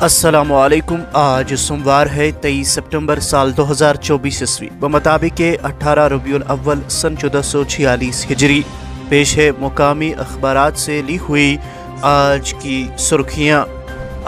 अस्सलामुअलैकुम। आज सोमवार है 23 सितंबर साल 2024 ईस्वी बमुताबिक 18 रबीउल अव्वल सन 1446 हिजरी। पेश है मुकामी अखबारात से ली हुई आज की सुर्खियाँ।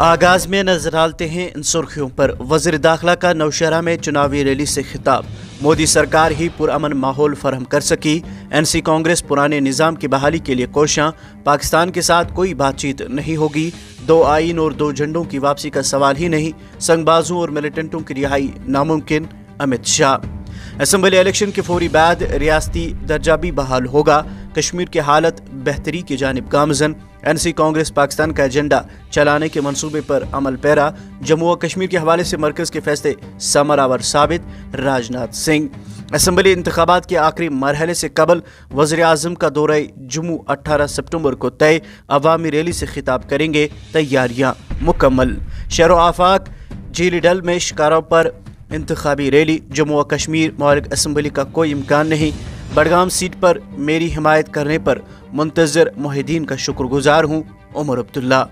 आगाज़ में नजर डालते हैं इन सुर्खियों पर। वज़ीर दाखिला का नौशहरा में चुनावी रैली से खिताब। मोदी सरकार ही पुरअमन माहौल फराहम कर सकी। एनसी कांग्रेस पुराने निज़ाम की बहाली के लिए कोशां। पाकिस्तान के साथ कोई बातचीत नहीं होगी। दो आइन और दो झंडों की वापसी का सवाल ही नहीं। संगबाजों और मिलिटेंटों की रिहाई नामुमकिन। अमित शाह। असम्बली इलेक्शन के फौरी बाद रियासती दर्जा भी बहाल होगा। कश्मीर की हालत बेहतरी की जानिब गामजन। एनसी कांग्रेस पाकिस्तान का एजेंडा चलाने के मंसूबे पर अमल पैरा। जम्मू और कश्मीर के हवाले से मरकज के फैसले समरावर साबित। राजनाथ सिंह। असम्बली इंतखाबात के आखिरी मरहले से कबल वज़ीर आज़म का दौरा जम्मू 18 सितंबर को तय। अवामी रैली से खिताब करेंगे। तैयारियां मुकम्मल। शहरो आफाक झीली डल में शिकारों पर इंतखाबी रैली। जम्मू और कश्मीर मौलिक असम्बली का कोई इम्कान नहीं। बडगाम सीट पर मेरी हिमायत करने पर मुंतज़िर मुहिद्दीन का शुक्रगुजार हूँ। उमर अब्दुल्ला।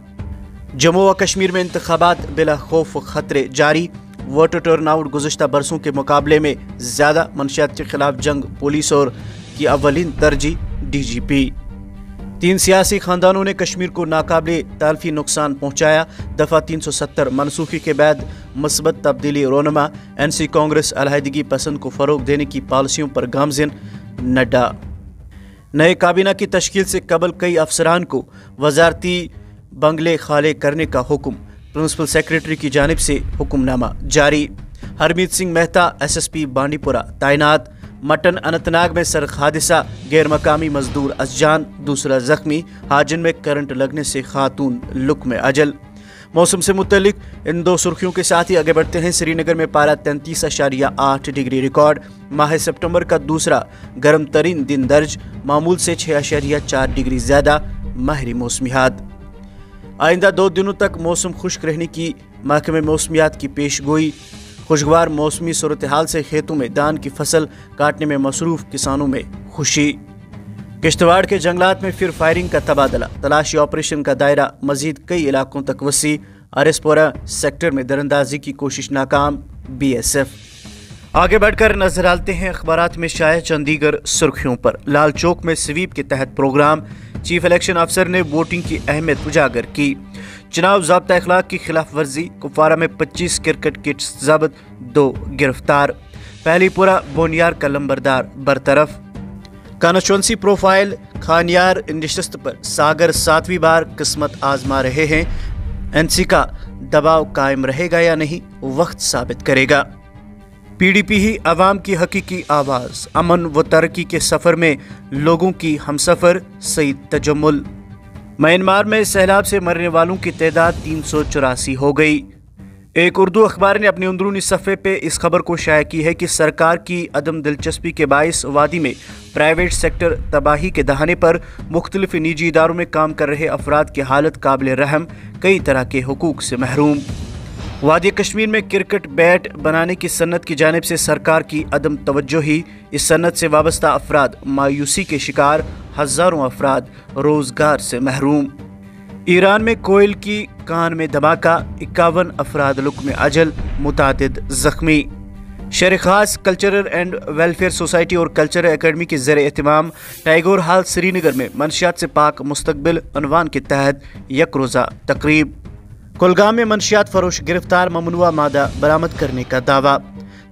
जम्मू और कश्मीर में इंतखाबात बिला खौफ खतरे जारी। वोटर टर्नआउट गुज़श्ता बरसों के मुकाबले में ज़्यादा। मंशियात के खिलाफ जंग पुलिस और की अव्वलीन तरजीह DGP। 3 सियासी खानदानों ने कश्मीर को नाकाबिले तालफी नुकसान पहुँचाया। दफ़ा 370 मनसूखी के बाद मस्बत तब्दीली रोनमा। एनसी कांग्रेस अलहदगी पसंद को फ़रोग देने की पॉलिसियों पर गामज़िन। नड्डा। नए काबीना की तश्कील से कबल कई अफसरान को वजारती बंगले खाले करने का हुक्म। प्रिंसिपल सेक्रेटरी की जानिब से हुक्मनामा जारी। हरमीत सिंह मेहता SSP बांडीपुरा तैनात। मटन अनंतनाग में सड़क हादसा। गैर मकामी मजदूर असजान, दूसरा जख्मी। हाजिन में करंट लगने से खातून लुक में अजल। मौसम से मुतल्लिक इन दो सुर्खियों के साथ ही आगे बढ़ते हैं। श्रीनगर में पारा 33.8 डिग्री रिकॉर्ड। माह सितंबर का दूसरा गर्म तरीन दिन दर्ज। मामूल से 6.4 डिग्री ज़्यादा। माहिर मौसमियात। आइंदा 2 दिनों तक मौसम खुश्क रहने की महकमे मौसमियात की पेशगोई। खुशगवार मौसमी सूरत हाल से खेतों में धान की फसल काटने में मसरूफ किसानों में खुशी। किश्तवाड़ के जंगलात में फिर फायरिंग का तबादला। तलाशी ऑपरेशन का दायरा मजीद कई इलाकों तक वसी। आरएसपोरा सेक्टर में दरअंदाजी की कोशिश नाकाम। BSF। आगे बढ़कर नजर डालते हैं अखबारात में शाया चंद दीगर सुर्खियों पर। लाल चौक में स्वीप के तहत प्रोग्राम। चीफ इलेक्शन अफसर ने वोटिंग की अहमियत उजागर की। चुनाव ज़ाब्ता अखलाक की खिलाफ वर्जी। कुपवारा में 25 क्रिकेट किट्स जब्त, 2 गिरफ्तार। पहलीपुरा बोनियार का लंबरदार बरतरफ। कॉन्स्टिट्यूंसी प्रोफाइल खानियार नशिस्त पर सागर 7वीं बार किस्मत आजमा रहे हैं। एनसी का दबाव कायम रहेगा या नहीं, वक्त साबित करेगा। PDP ही अवाम की हकीकी आवाज़। अमन व तरक्की के सफ़र में लोगों की हमसफ़र। सईद तजम्मुल। म्यांमार में सैलाब से मरने वालों की तादाद 384 हो गई। एक उर्दू अखबार ने अपने अंदरूनी सफ़े पे इस खबर को शाया की है कि सरकार की अदम दिलचस्पी के बाइस वादी में प्राइवेट सेक्टर तबाही के दहाने पर मुख्तलिफ निजी इदारों में काम कर रहे अफराद की हालत काबिल रहम, कई तरह के हुकूक से महरूम। वादी कश्मीर में क्रिकेट बैट बनाने की सन्नत की जानिब से सरकार की अदम तवज्जोही। इस सन्नत से वाबस्ता अफराद मायूसी के शिकार। हज़ारों अफराद रोज़गार से महरूम। ईरान में कोयल की कान में धमाका। 51 अफराद लुक में अजल, मुतादिद जख्मी। शहर खास कल्चरल एंड वेलफेयर सोसाइटी और कल्चरल एकेडमी के ज़ेर एहतमाम टैगोर हॉल श्रीनगर में मनशियात से पाक मुस्तकबिल अनवान के तहत एक रोज़ा तकरीब। कुलगाम में मनशियात फरोश गिरफ्तार। ममनुआ मादा बरामद करने का दावा।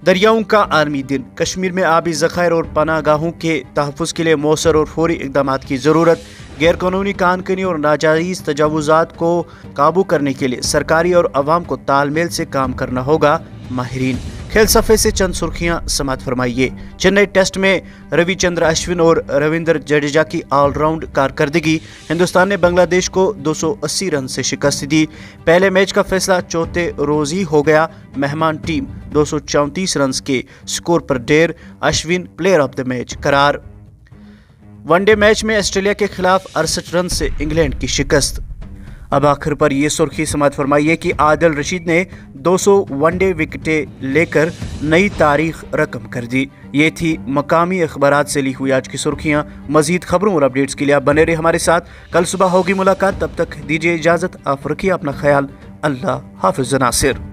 दरियाओं का आलमी दिन। कश्मीर में आबी ज़खायर और पनागाहों के तहफ़्फ़ुज़ के लिए मौसर और फौरी इक़दामात की ज़रूरत। गैर कानूनी कानकनी और नाजायज़ तजावुज़ात को काबू करने के लिए सरकारी और अवाम को तालमेल से काम करना होगा। माहिरीन। खेल सफ़े से चंद सुर्खियाँ समात फरमाइए। चेन्नई टेस्ट में रविचंद्र अश्विन और रविंद्र जडेजा की ऑलराउंड कारकर्दगी। हिंदुस्तान ने बांग्लादेश को 280 रन से शिकस्त दी। पहले मैच का फैसला चौथे रोज़ ही हो गया। मेहमान टीम 234 रन के स्कोर पर ढेर। Ashwin player of the match करार। वनडे मैच में ऑस्ट्रेलिया के खिलाफ 68 रन से इंग्लैंड की शिकस्त। अब आखिर पर यह सुर्खी समात फरमाइए कि आदिल रशीद ने 200 वनडे विकेटें लेकर नई तारीख रकम कर दी। ये थी मकामी अखबारात से ली हुई आज की सुर्खियां। मजीद खबरों और अपडेट्स के लिए आप बने रहे हमारे साथ। कल सुबह होगी मुलाकात, तब तक दीजिए इजाज़त। आप रखिए अपना ख्याल। اللہ حافظ ناصر۔